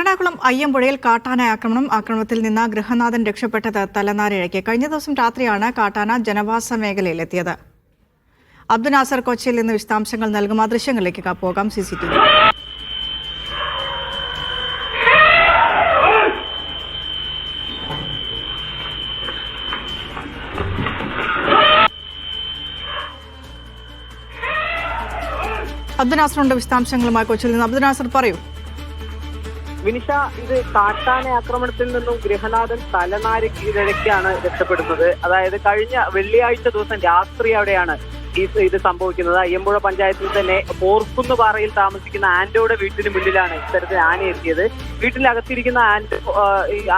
എറണാകുളം അയ്യമ്പുഴയിൽ കാട്ടാന ആക്രമണത്തിൽ നിന്ന് ഗൃഹനാഥൻ രക്ഷപ്പെട്ടത് തലനാരിഴയ്ക്ക്. കഴിഞ്ഞ ദിവസം രാത്രിയാണ് കാട്ടാന ജനവാസ മേഖലയിലെത്തിയത്. അബ്ദുൽ നാസർ കൊച്ചിയിൽ നിന്ന് വിശദാംശങ്ങൾ നൽകും. ആ ദൃശ്യങ്ങളിലേക്ക് പോകാം. CCTV. അബ്ദുൽ നാസറുണ്ട് വിശദാംശങ്ങളുമായി കൊച്ചിയിൽ നിന്ന്. അബ്ദുൽ നാസർ പറയൂ. വിനിഷ, ഇത് കാട്ടാന ആക്രമണത്തിൽ നിന്നും ഗൃഹനാഥൻ തലനാരിഴയ്ക്കാണ് രക്ഷപ്പെടുന്നത്. അതായത് കഴിഞ്ഞ വെള്ളിയാഴ്ച ദിവസം രാത്രി അവിടെയാണ് ഇത് സംഭവിക്കുന്നത്. അയ്യമ്പുഴ പഞ്ചായത്തിൽ തന്നെ പോർക്കുന്നുപാറയിൽ താമസിക്കുന്ന ആന്റോയുടെ വീട്ടിന് മുന്നിലാണ് ഇത്തരത്തിൽ ആന എത്തിയത്. വീട്ടിലകത്തിരിക്കുന്ന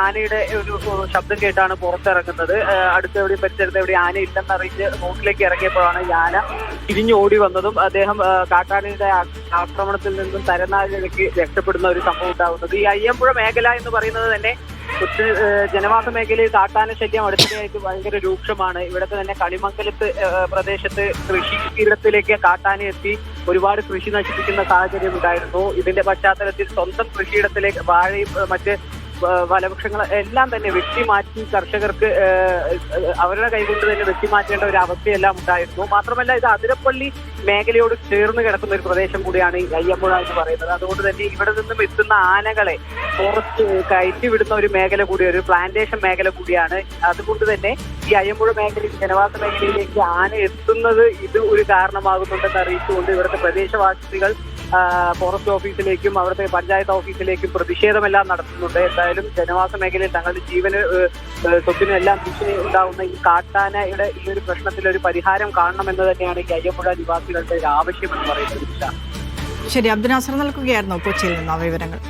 ആനയുടെ ഒരു ശബ്ദം കേട്ടാണ് പുറത്തിറങ്ങുന്നത്. അടുത്തെവിടെ പരിസരത്ത് എവിടെ ആന ഇല്ലെന്ന് അറിയിച്ച് റോഡിലേക്ക് ഇറങ്ങിയപ്പോഴാണ് ഈ ആന തിരിഞ്ഞു ഓടി വന്നതും അദ്ദേഹം കാട്ടാനയുടെ ആക്രമണത്തിൽ നിന്നും തലനാരിഴയ്ക്ക് രക്ഷപ്പെടുന്ന ഒരു സംഭവം ഉണ്ടാകുന്നത്. ഈ അയ്യമ്പുഴ മേഖല എന്ന് പറയുന്നത് തന്നെ ജനവാസ മേഖലയിൽ കാട്ടാന ശല്യം അടുത്തിടെയായിട്ട് ഭയങ്കര രൂക്ഷമാണ്. ഇവിടുത്തെ തന്നെ കളിമംഗലത്ത് പ്രദേശത്ത് കൃഷിയിടത്തിലേക്ക് കാട്ടാന എത്തി ഒരുപാട് കൃഷി നശിപ്പിക്കുന്ന സാഹചര്യം ഉണ്ടായിരുന്നു. ഇതിന്റെ പശ്ചാത്തലത്തിൽ സ്വന്തം കൃഷിയിടത്തിലേക്ക് വാഴയും മറ്റ് ഫലവൃക്ഷങ്ങൾ എല്ലാം തന്നെ വെട്ടിമാറ്റി കർഷകർക്ക് അവരുടെ കൈകൊണ്ട് തന്നെ വെട്ടിമാറ്റേണ്ട ഒരു അവസ്ഥയെല്ലാം ഉണ്ടായിരുന്നു. മാത്രമല്ല, ഇത് അതിരപ്പള്ളി മേഖലയോട് ചേർന്ന് കിടക്കുന്ന ഒരു പ്രദേശം കൂടിയാണ് ഈ അയ്യമ്പുഴ എന്ന് പറയുന്നത്. അതുകൊണ്ട് തന്നെ ഇവിടെ നിന്നും എത്തുന്ന ആനകളെ ഫോറസ്റ്റ് കയറ്റിവിടുന്ന ഒരു മേഖല കൂടി, ഒരു പ്ലാന്റേഷൻ മേഖല കൂടിയാണ്. അതുകൊണ്ട് തന്നെ ഈ അയ്യമ്പുഴ മേഖലയിൽ ജനവാസ മേഖലയിലേക്ക് ആന എത്തുന്നത് ഇത് ഒരു കാരണമാകുന്നുണ്ടെന്ന് അറിയിച്ചുകൊണ്ട് ഇവിടുത്തെ പ്രദേശവാസികൾ ഫോറസ്റ്റ് ഓഫീസിലേക്കും അവിടുത്തെ പഞ്ചായത്ത് ഓഫീസിലേക്കും പ്രതിഷേധമെല്ലാം നടത്തുന്നുണ്ട്. എന്തായാലും ജനവാസ മേഖലയിൽ തങ്ങളുടെ ജീവന് സ്വത്തിനും എല്ലാം ഭീഷണി ഉണ്ടാകുന്ന ഈ കാട്ടാനയുടെ ഈ ഒരു പ്രശ്നത്തിൽ ഒരു പരിഹാരം കാണണമെന്ന് തന്നെയാണ് ഈ അയ്യമ്പുഴ നിവാസികളുടെ ഒരു ആവശ്യമെന്ന് പറയുന്നത്. ശരി, അബ്ദുൽ നാസർ നൽകുകയായിരുന്നു കൊച്ചിയിൽ നിന്ന് വിവരങ്ങൾ.